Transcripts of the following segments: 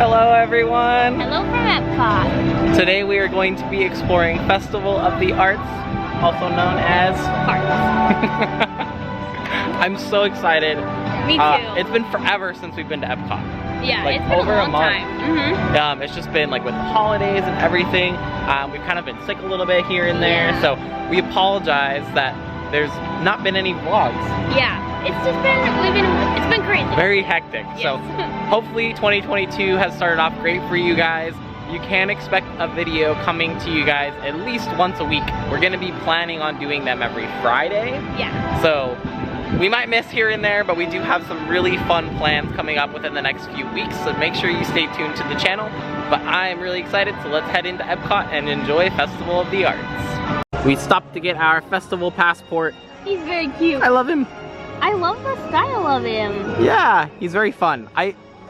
Hello everyone! Hello from Epcot. Today we are going to be exploring Festival of the Arts, also known as Parks. I'm so excited. Me too. It's been forever since we've been to Epcot. Yeah, like it's been over a long month. time. It's just been like with the holidays and everything. We've kind of been sick a little bit here and there, so we apologize that there's not been any vlogs. Yeah, it's been crazy. Very hectic. Yes. So hopefully 2022 has started off great for you guys. You can expect a video coming to you guys at least once a week. We're gonna be planning on doing them every Friday. Yeah. So we might miss here and there, but we do have some really fun plans coming up within the next few weeks, so make sure you stay tuned to the channel. But I am really excited, so let's head into Epcot and enjoy Festival of the Arts. We stopped to get our festival passport. He's very cute. I love him. I love the style of him. Yeah, he's very fun.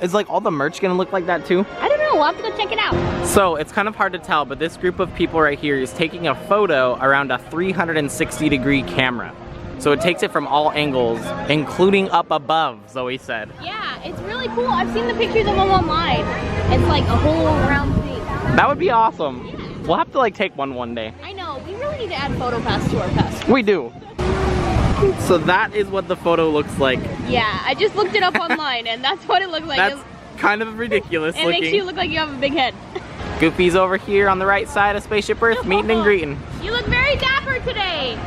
Is like all the merch gonna look like that too? I don't know, we'll have to go check it out. So it's kind of hard to tell, but this group of people right here is taking a photo around a 360-degree camera. So it takes it from all angles, including up above, Zoe said. Yeah, it's really cool. I've seen the pictures of them online. It's like a whole round thing. That would be awesome. Yeah. We'll have to like take one day. I know, we really need to add PhotoPass to our pass. We do. So that is what the photo looks like. Yeah, I just looked it up online and that's what it looks like. That's kind of ridiculous It looking. makes you look like you have a big head. Goofy's over here on the right side of Spaceship Earth, meeting and greeting. You look very dapper today.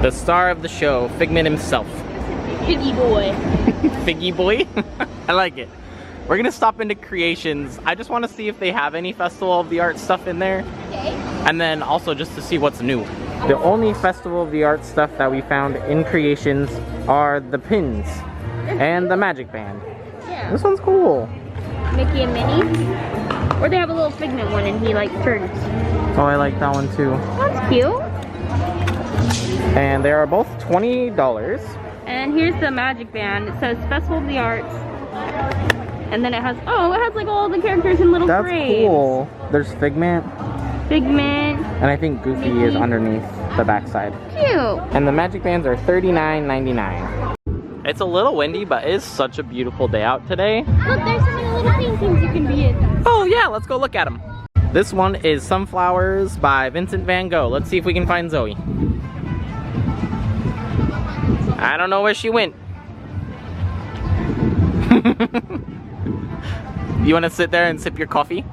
The star of the show, Figment himself. Piggy boy. Figgy boy? I like it. We're gonna stop into Creations. I just want to see if they have any Festival of the Arts stuff in there. Okay. And then also just to see what's new. The only Festival of the Arts stuff that we found in Creations are the pins and the magic band. Yeah. This one's cool. Mickey and Minnie. Or they have a little Figment one and he like turns. Oh, I like that one too. That's cute. And they are both $20. And here's the magic band. It says Festival of the Arts. And then it has like all the characters in little That's frames. cool. There's Figment. Figment. And I think Goofy Mickey. is underneath the backside. Cute. And the magic bands are $39.99. It's a little windy, but it is such a beautiful day out today. Look, there's so many little paintings you can be in. Oh yeah, let's go look at them. This one is Sunflowers by Vincent van Gogh. Let's see if we can find Zoe. I don't know where she went. You want to sit there and sip your coffee?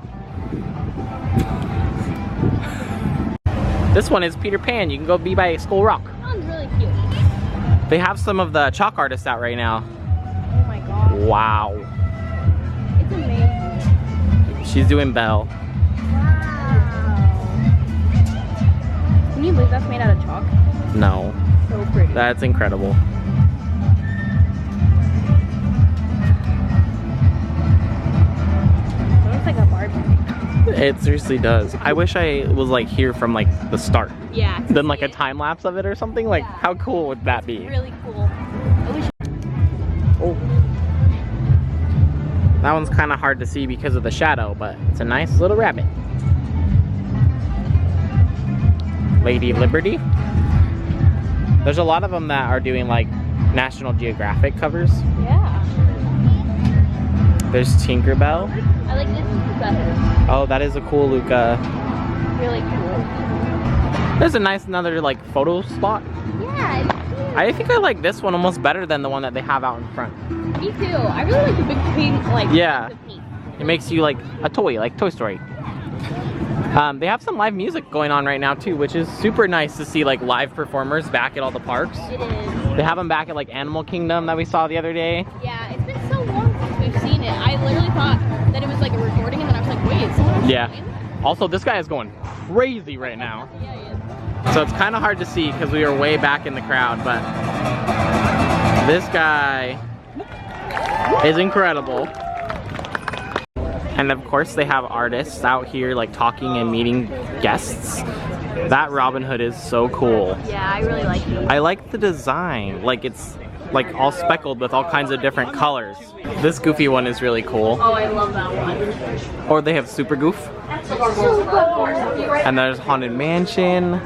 This one is Peter Pan. You can go be by Skull Rock. That one's really cute. They have some of the chalk artists out right now. Oh my god. Wow. It's amazing. She's doing Belle. Wow. Can you believe that's made out of chalk? No. So pretty. That's incredible. It looks like a Barbie. It seriously does. I wish I was like here from like the start. Yeah. Then like a time lapse of it or something. Like how cool would that be? Really cool. I wish. Oh. That one's kind of hard to see because of the shadow, but it's a nice little rabbit. Lady Liberty. There's a lot of them that are doing like National Geographic covers. Yeah. There's Tinkerbell. I like this better. Oh, that is a cool Luca. Really cool. There's a nice another like photo spot. Yeah, it's cute. I think I like this one almost better than the one that they have out in front. Me too. I really like the big pink, like, Yeah. the pink. It makes you like a toy, like Toy Story. They have some live music going on right now too, which is super nice to see like live performers back at all the parks. It is. They have them back at like Animal Kingdom that we saw the other day. Yeah, it's been so long since we've seen it. I literally thought that it was like a recording and then I was like, wait, is someone else playing? Also, this guy is going crazy right now. Yeah, he is. So it's kind of hard to see because we are way back in the crowd, but this guy is incredible. And of course they have artists out here like talking and meeting guests. That Robin Hood is so cool. Yeah, I really like it. I like the design. Like it's like all speckled with all kinds of different colors. This Goofy one is really cool. Oh, I love that one. Or they have Super Goof. And there's Haunted Mansion.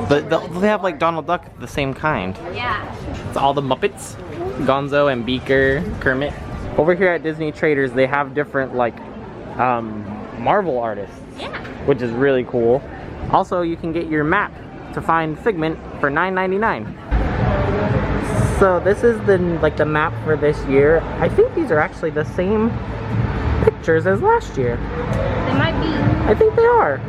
But they have like Donald Duck, the same kind. Yeah. It's all the Muppets. Gonzo and Beaker, Kermit. Over here at Disney Traders, they have different like Marvel artists, which is really cool. Also, you can get your map to find Figment for $9.99. So this is the map for this year. I think these are actually the same pictures as last year. They might be. I think they are.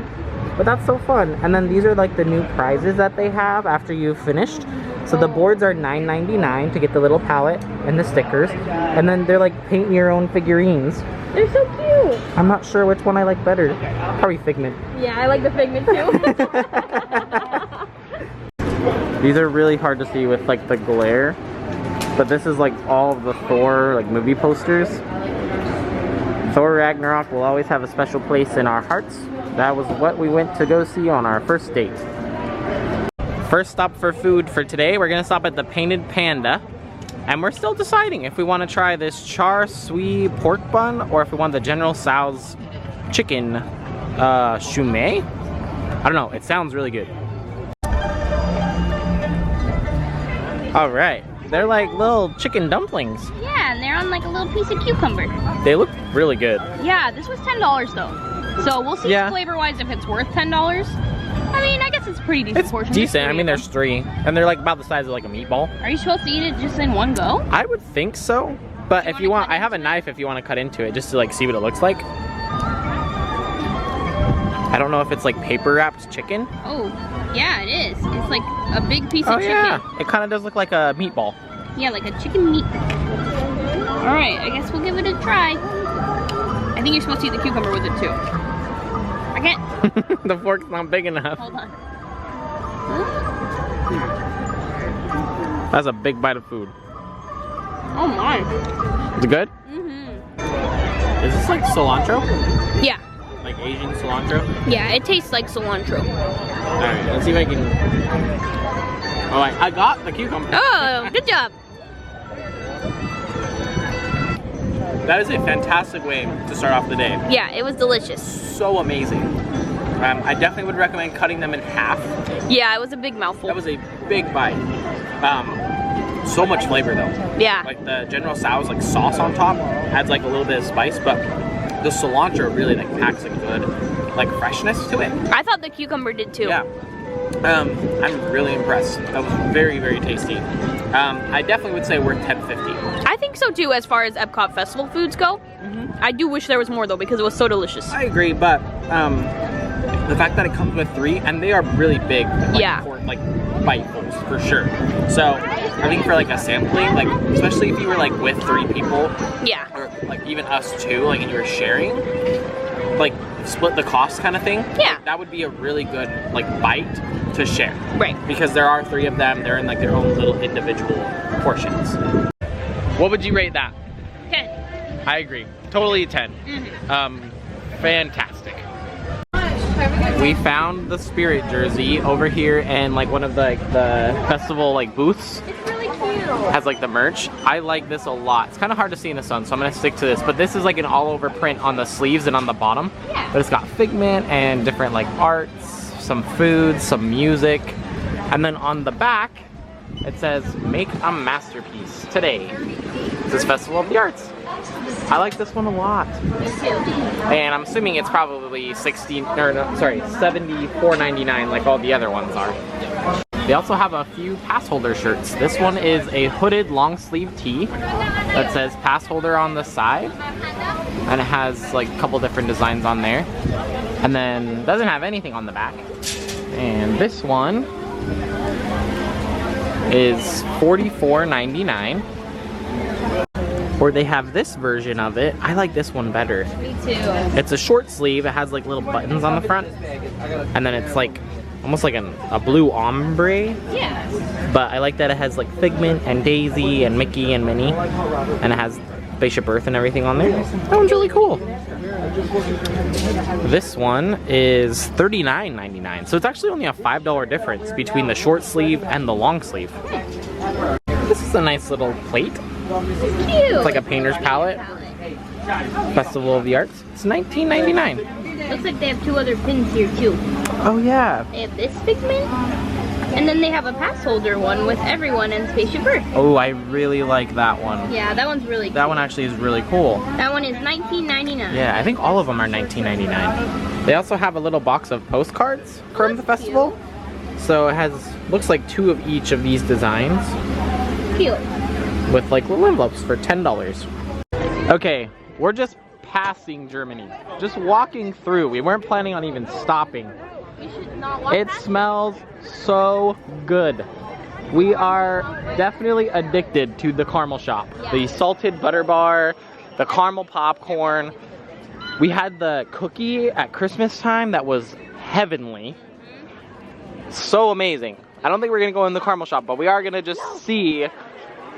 But that's so fun. And then these are like the new prizes that they have after you've finished. So the boards are $9.99 to get the little palette and the stickers. And then they're like paint your own figurines. They're so cute. I'm not sure which one I like better. Probably Figment. Yeah, I like the Figment too. These are really hard to see with like the glare. But this is like all of the Thor like movie posters. Thor Ragnarok will always have a special place in our hearts. That was what we went to go see on our first date. First stop for food for today, we're gonna stop at the Painted Panda. And we're still deciding if we want to try this char siu pork bun or if we want the General Tso's chicken shumai. I don't know, it sounds really good. Alright, they're like little chicken dumplings. Yeah, and they're on like a little piece of cucumber. They look really good. Yeah, this was $10 though. So we'll see flavor-wise if it's worth $10. I mean, I guess it's pretty decent portion. It's decent. I mean, there's 3, and they're like about the size of like a meatball. Are you supposed to eat it just in one go? I would think so, but if you want, I have a knife if you want to cut into it just to like see what it looks like. I don't know if it's like paper wrapped chicken. Oh, yeah, it is. It's like a big piece of chicken. Yeah, it kind of does look like a meatball. Yeah, like a chicken meat. All right, I guess we'll give it a try. I think you're supposed to eat the cucumber with it too. I can't. The fork's not big enough. Hold on. That's a big bite of food. Oh my. Is it good? Mm-hmm. Is this like cilantro? Yeah. Like Asian cilantro? Yeah, it tastes like cilantro. Alright, let's see if I can... Alright, I got the cucumber. Oh, good job. That is a fantastic way to start off the day. Yeah, it was delicious. So amazing. I definitely would recommend cutting them in half. Yeah, it was a big mouthful. That was a big bite. So much flavor though. Yeah. Like the General Tso's like sauce on top adds like a little bit of spice, but the cilantro really like packs a good like freshness to it. I thought the cucumber did too. Yeah. I'm really impressed. That was very, very tasty. I definitely would say worth $10.50. I think so too, as far as Epcot Festival foods go. I do wish there was more though, because it was so delicious. I agree, but the fact that it comes with 3, and they are really big, like, like bitefuls for sure. So I think for like a sampling, like especially if you were like with 3 people, or like even us 2, like and you were sharing, like split the cost kind of thing. Yeah, like, that would be a really good like bite to share. Right. Because there are 3 of them. They're in like their own little individual portions. What would you rate that? 10. I agree. Totally 10. Fantastic. We found the Spirit jersey over here in like one of the festival like booths. It's really cute. Has like the merch. I like this a lot. It's kind of hard to see in the sun, so I'm gonna stick to this. But this is like an all-over print on the sleeves and on the bottom. Yeah. But it's got Figment and different like arts, some food, some music, and then on the back it says "Make a masterpiece today." This is Festival of the Arts. I like this one a lot. And I'm assuming it's probably $74.99 like all the other ones are. They also have a few pass holder shirts. This one is a hooded long sleeve tee that says pass holder on the side. And it has like a couple different designs on there. And then doesn't have anything on the back. And this one is $44.99. Or they have this version of it. I like this one better. Me too. It's a short sleeve. It has like little buttons on the front. And then it's like almost like a blue ombre. Yeah. But I like that it has like Figment and Daisy and Mickey and Minnie. And it has Spaceship Earth and everything on there. That one's really cool. This one is $39.99. So it's actually only a $5 difference between the short sleeve and the long sleeve. This is a nice little plate. It's cute. It's like a painter's palette. Festival of the Arts. It's $19.99. Looks like they have 2 other pins here too. Oh yeah. They have this Figment And then they have a pass holder one with everyone and Spaceship Earth. Oh, I really like that one. Yeah, that one's really cool. That one actually is really cool. That one is $19.99. Yeah, I think all of them are $19.99. They also have a little box of postcards from the festival. Cute. So it has, looks like 2 of each of these designs. Cute. With like little envelopes for $10. Okay, we're just passing Germany. Just walking through. We weren't planning on even stopping. We should not walk It past. smells so good. We are definitely addicted to the caramel shop. Yeah. The salted butter bar, the caramel popcorn. We had the cookie at Christmas time that was heavenly. So amazing. I don't think we're gonna go in the caramel shop, but we are gonna just see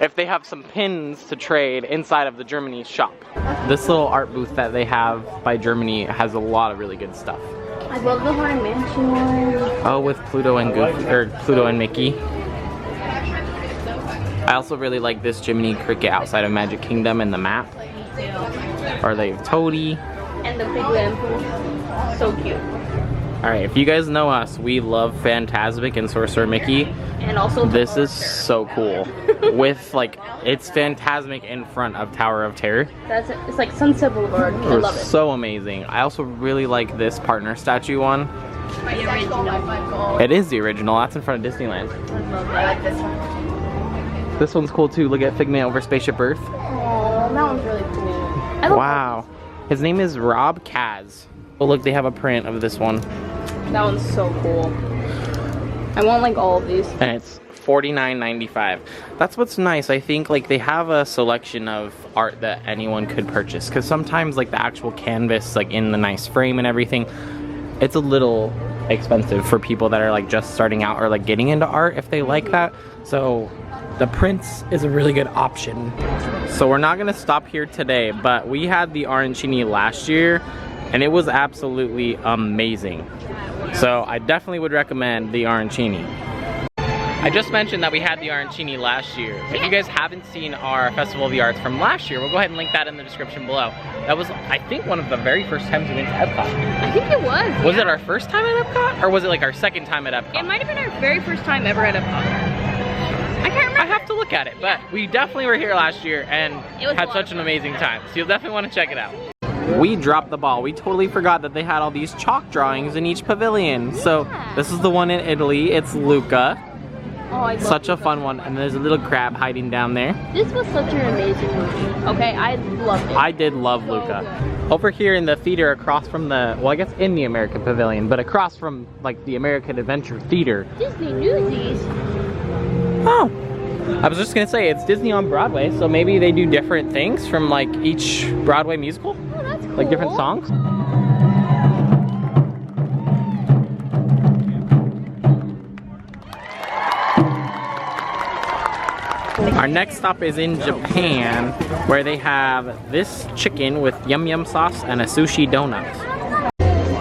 if they have some pins to trade inside of the Germany shop. This little art booth that they have by Germany has a lot of really good stuff. I love the Haunted Mansion one. Oh, with Pluto and Pluto and Mickey. I also really like this Jiminy Cricket outside of Magic Kingdom and the map. Or the Toadie. And the big lamp. So cute. Alright, if you guys know us, we love Fantasmic and Sorcerer Mickey. And also This is so cool. With like, it's Fantasmic in front of Tower of Terror. it's like Sunset Boulevard. I love it. So amazing. I also really like this partner statue one. The original. It is the original. That's in front of Disneyland. I like this one. This one's cool too. Look at Figment over Spaceship Earth. Oh, that one's really cool. I love Wow. His name is Rob Kaz. Oh look, they have a print of this one. that one's so cool. I want like all of these. And it's $49.95. That's what's nice. I think like they have a selection of art that anyone could purchase. Because sometimes like the actual canvas, like in the nice frame and everything, it's a little expensive for people that are like just starting out or like getting into art if they like that. So the prints is a really good option. So we're not gonna stop here today, but we had the arancini last year and it was absolutely amazing. So I definitely would recommend the arancini. I just mentioned that we had the arancini last year. If you guys haven't seen our Festival of the Arts from last year, we'll go ahead and link that in the description below. That was, I think, one of the very first times we went to Epcot. I think it was. Was it our first time at Epcot? Or was it like our second time at Epcot? It might have been our very first time ever at Epcot. I can't remember. I have to look at it, but we definitely were here last year and It was had a lot such of an fun. amazing time. So you'll definitely want to check it out. We dropped the ball. We totally forgot that they had all these chalk drawings in each pavilion. So Yeah. this is the one in Italy. It's Luca. Oh, I love Such a this fun one. one. And there's a little crab hiding down there. This was such an amazing movie. Okay, I loved it. I did love So Luca. good. Over here in the theater across from the, well I guess in the American Pavilion, but across from like the American Adventure Theater. Disney Newsies. Oh, I was just gonna say it's Disney on Broadway, so maybe they do different things from like each Broadway musical, Oh, that's cool. like different songs. Our next stop is in Japan, where they have this chicken with yum yum sauce and a sushi donut.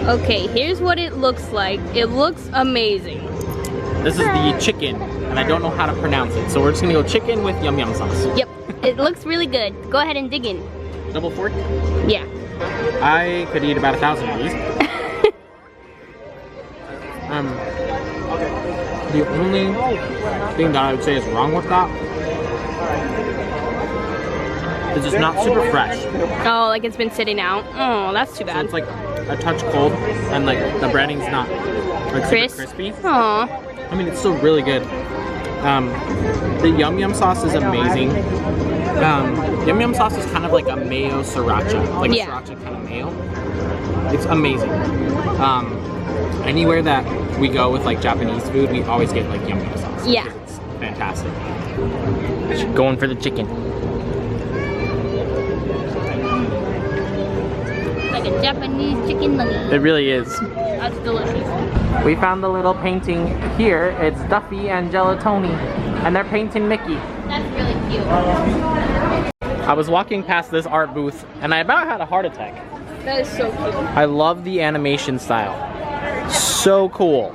Okay, here's what it looks like. It looks amazing. This is the chicken, and I don't know how to pronounce it, so we're just gonna go chicken with yum yum sauce. Yep, it looks really good. Go ahead and dig in. Double fork? Yeah. I could eat about 1,000 of these. The only thing that I would say is wrong with that is it's not super fresh. Oh, like it's been sitting out. Oh, that's too So bad. it's like a touch cold, and like the breading's not like super Crisp? crispy. Aw. I mean, it's still really good. The yum yum sauce is amazing. Yum yum sauce is kind of like a mayo sriracha, like Yeah. a sriracha kind of mayo. It's amazing. Anywhere that we go with like Japanese food, we always get like yum yum sauce. Yeah. It's fantastic. Going for the chicken. Like a Japanese chicken nugget. It really is. That's delicious. We found the little painting here. It's Duffy and Gelatoni, and they're painting Mickey. That's really cute. I was walking past this art booth, and I about had a heart attack. That is so cute. I love the animation style. So cool.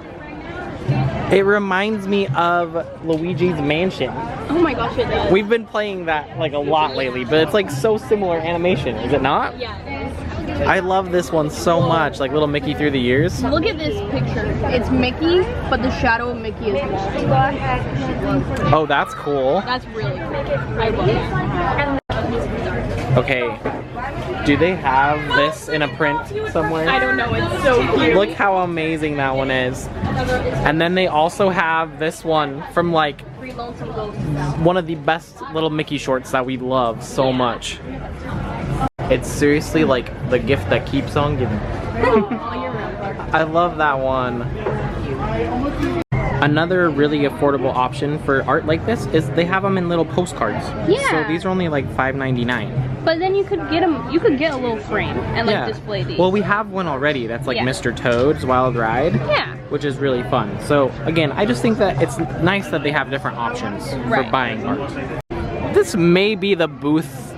It reminds me of Luigi's Mansion. Oh my gosh, it does. We've been playing that like a lot lately, but it's like so similar animation, is it not? Yeah, it is. I love this one so much, like little Mickey through the years. Look at this picture. It's Mickey, but the shadow of Mickey is Walt. Oh, that's cool. That's really cool. I love it. Okay, do they have this in a print somewhere? I don't know, it's so cute. Look how amazing that one is. And then they also have this one from like one of the best little Mickey shorts that we love so much. It's seriously like the gift that keeps on giving. I love that one. Another really affordable option for art like this is they have them in little postcards. Yeah. So these are only like $5.99. But then you could get them. You could get a little frame and like display these. Well, we have one already. That's like Mr. Toad's Wild Ride. Yeah. Which is really fun. So again, I just think that it's nice that they have different options for buying art. This may be the booth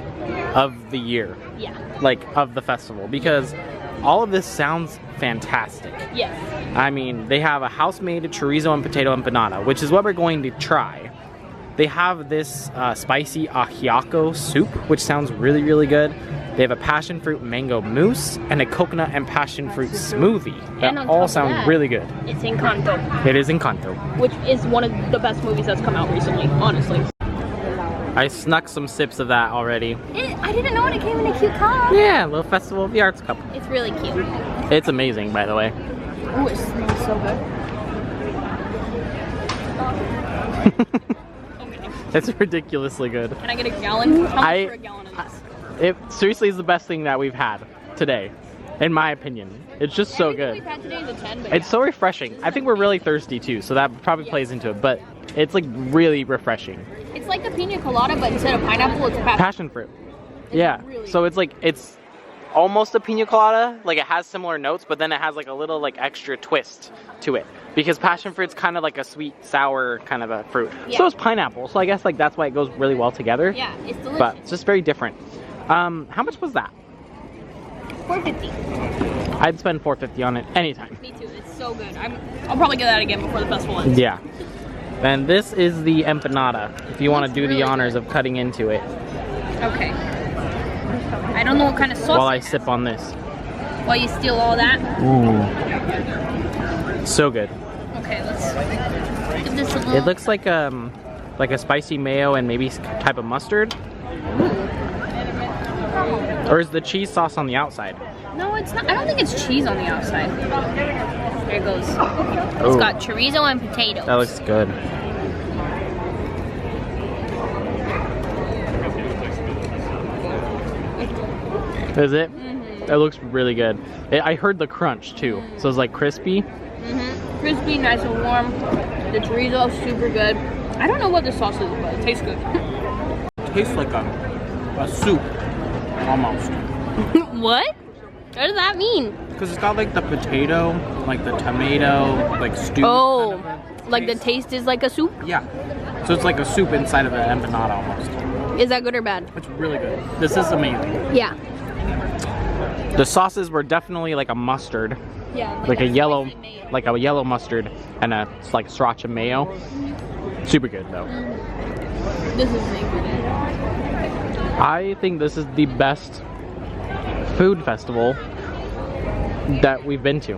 of the year. Yeah. Like of the festival, because all of this sounds fantastic. Yes. I mean, they have a house-made chorizo and potato empanada, which is what we're going to try. They have this spicy ajiaco soup, which sounds really, really good. They have a passion fruit mango mousse and a coconut and passion fruit smoothie. That all sound really good. It's Encanto. It is Encanto. Which is one of the best movies that's come out recently, honestly. I snuck some sips of that already. I didn't know it came in a cute cup. Yeah, a little Festival of the Arts cup. It's really cute. It's amazing, by the way. Oh, it smells so good. It's ridiculously good. Can I get a gallon? How much for a gallon of this? It seriously is the best thing that we've had today, in my opinion. It's just so good. We've had today is a 10, but it's so refreshing. I think we're really thirsty too, so that probably plays into it, but it's like really refreshing. It's like the pina colada, but instead of pineapple, it's passion fruit. Yeah, so it's like, it's almost a pina colada, like it has similar notes, but then it has like a little like extra twist to it. Because passion fruit's kind of like a sweet, sour kind of a fruit. Yeah. So is pineapple, so I guess like that's why it goes really well together. Yeah, it's delicious. But it's just very different. How much was that? $4.50. I'd spend $4.50 on it anytime. Me too, it's so good. I'll probably get that again before the festival ends. Yeah. And this is the empanada, if you want to do the honors of cutting into it. Okay. I don't know what kind of sauce. While I sip on this. While you steal all that? Ooh. So good. Okay, let's give this a little... It looks like a spicy mayo and maybe type of mustard. Or is the cheese sauce on the outside? No, it's not. I don't think it's cheese on the outside. There it goes. It's got chorizo and potatoes. That looks good. Is it? It looks really good. I heard the crunch too, so it's like crispy. Crispy, nice and warm. The chorizo super good. I don't know what the sauce is, but it tastes good. It tastes like a soup, almost. What? What does that mean? Because it's got like the potato, like the tomato, like stew. Oh, kind of like the taste is like a soup? Yeah. So it's like a soup inside of an empanada almost. Is that good or bad? It's really good. This is amazing. Yeah. The sauces were definitely like a mustard. Yeah. Like a yellow mustard and a like sriracha mayo. Super good though. This is really good. I think this is the best food festival that we've been to.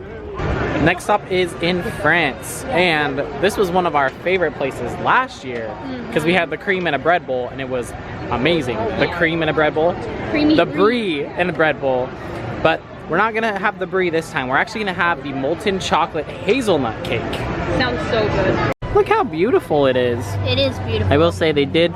Next up is in France, and this was one of our favorite places last year because we had the cream in a bread bowl and it was amazing. The cream in a bread bowl, the brie in a bread bowl, but we're not gonna have the brie this time. We're actually gonna have the molten chocolate hazelnut cake. Sounds so good. Look how beautiful it is. It is beautiful. I will say they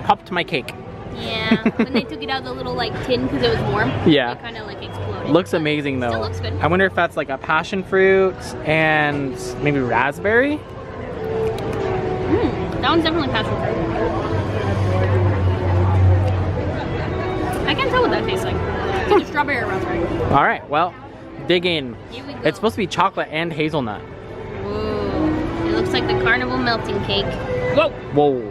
popped my cake. Yeah, when they took it out of the little like tin because it was warm. Yeah. It kind of like exploded. Looks amazing though. Still looks good. I wonder if that's like a passion fruit and maybe raspberry. That one's definitely passion fruit. I can't tell what that tastes like. It's either strawberry or raspberry. All right, well, dig in. Here we go. It's supposed to be chocolate and hazelnut. Whoa. It looks like the carnival melting cake. Whoa. Whoa.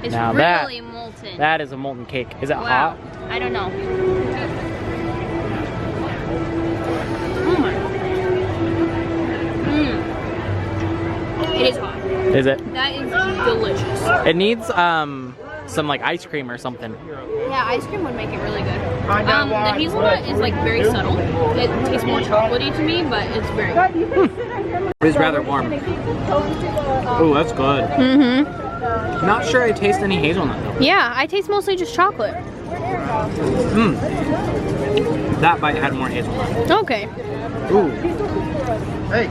It's now really molten. That is a molten cake. Is it Wow. hot? I don't know. Oh my. It is hot. Is it? That is delicious. It needs some like ice cream or something. Yeah, ice cream would make it really good. The hazelnut is like very subtle. It tastes more chocolatey to me, but it's very good. It's rather warm. Oh, that's good. Mm-hmm. Not sure I taste any hazelnut though. Yeah, I taste mostly just chocolate. That bite had more hazelnut. Okay. Ooh. Hey.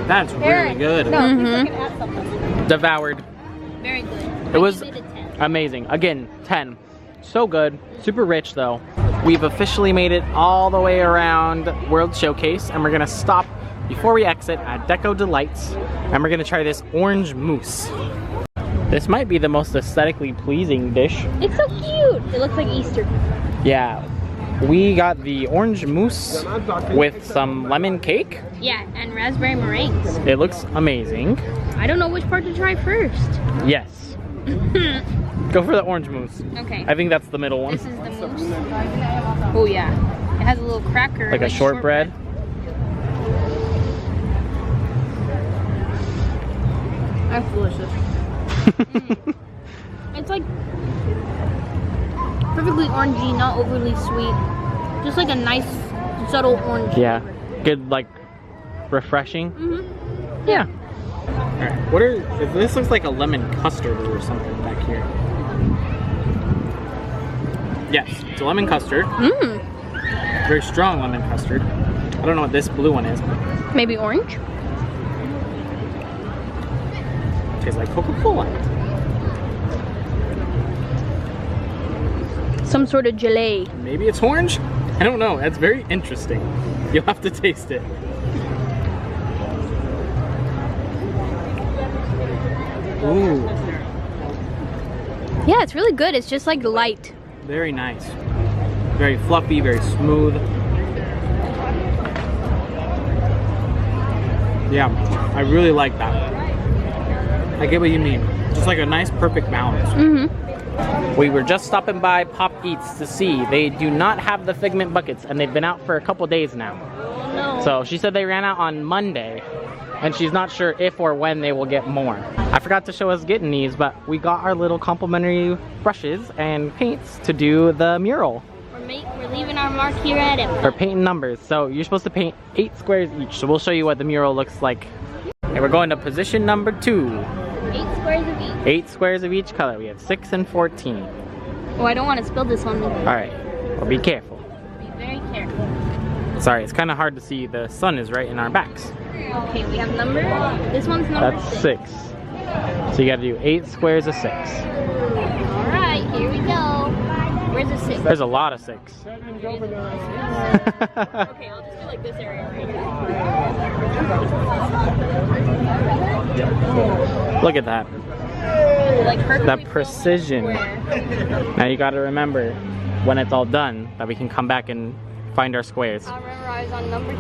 That's really good. Mm-hmm. Devoured. Very good. It was amazing. Again, 10. So good. Super rich though. We've officially made it all the way around World Showcase, and we're gonna stop before we exit at Deco Delights, and we're gonna try this orange mousse. This might be the most aesthetically pleasing dish. It's so cute. It looks like Easter. Yeah. We got the orange mousse with some lemon cake. Yeah, and raspberry meringues. It looks amazing. I don't know which part to try first. Yes. Go for the orange mousse. Okay. I think that's the middle one. This is the mousse. Oh yeah. It has a little cracker. Like a shortbread. That's delicious. It's like perfectly orangey, not overly sweet. Just like a nice, subtle orange. Yeah. Good, like, refreshing. Mm-hmm. Yeah. Alright, what are, this looks like a lemon custard or something back here. Yes, it's a lemon custard. Mmm. Very strong lemon custard. I don't know what this blue one is. But Maybe orange? tastes like Coca-Cola. Some sort of gelée. Maybe it's orange? I don't know. That's very interesting. You'll have to taste it. Ooh. Yeah, it's really good. It's just like light. Very nice. Very fluffy, very smooth. Yeah, I really like that. I get what you mean. Just like a nice, perfect balance. Mm-hmm. We were just stopping by Pop Eats to see. They do not have the Figment buckets, and they've been out for a couple days now. No. So she said they ran out on Monday, and she's not sure if or when they will get more. I forgot to show us getting these, but we got our little complimentary brushes and paints to do the mural. We're leaving our mark here at it. We're painting numbers, so you're supposed to paint 8 squares each, so we'll show you what the mural looks like. And we're going to position number 2. 8 squares of each. 8 squares of each color. We have 6 and 14. Oh, I don't want to spill this on me. Alright, well, be careful. Be very careful. Sorry, it's kind of hard to see. The sun is right in our backs. Okay, we have number. This one's number That's 6. 6. So you got to do 8 squares of 6. Alright, here we go. Where's the 6? There's a lot of 6. Okay, I'll just do like this area right here. Look at that. Like perfectly That precision. Now you got to remember, when it's all done, that we can come back and find our squares. I'll memorize on number 2.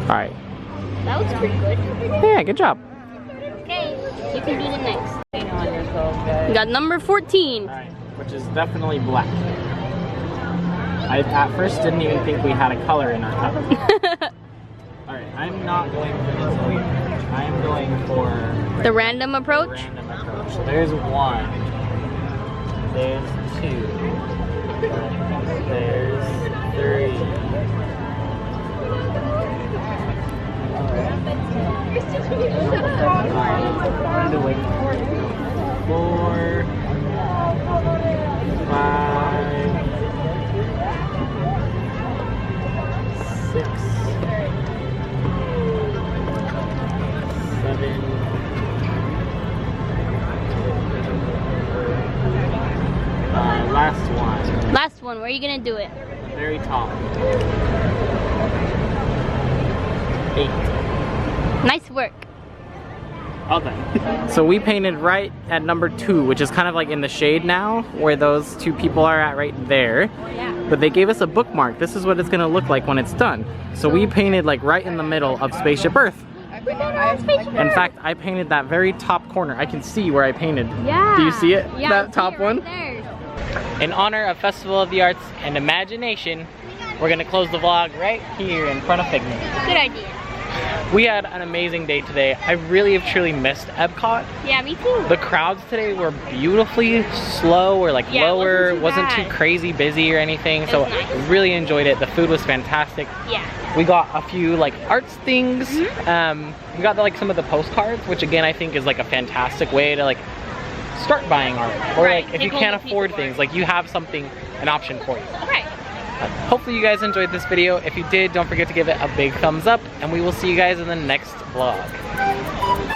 Alright. That looks pretty good. Yeah, good job. Okay, you can do the next. We got number 14. Alright, which is definitely black. I at first didn't even think we had a color in our cup. Alright, I'm not going for this weird. I am going for The random approach? random approach. There's 1. There's 2. There's 3. Either way. 4, 5, 6, 7. Last one. Last one, where are you gonna do it? Very top. 8. Nice work. All done. So we painted right at number 2, which is kind of like in the shade now, where those 2 people are at right there. Yeah. But they gave us a bookmark. This is what it's gonna look like when it's done. So we painted like right in the middle of Spaceship Earth. In fact, I painted that very top corner. I can see where I painted. Yeah. Do you see it? Yeah, that I see top it one? right there. In honor of Festival of the Arts and Imagination, we're gonna close the vlog right here in front of Figment. Good idea. We had an amazing day today. I really have truly missed Epcot. Yeah, me too. The crowds today were beautifully slow or like Yeah, lower. it wasn't too Wasn't too crazy busy or anything. So was nice. really enjoyed it. The food was fantastic. Yeah. We got a few like arts things. Mm-hmm. We got like some of the postcards, which again I think is like a fantastic way to like start buying art. Or Right, like if like you hold can't a piece afford of things, art. like you have something, an option for you. Okay. Hopefully you guys enjoyed this video. If you did, don't forget to give it a big thumbs up, and we will see you guys in the next vlog.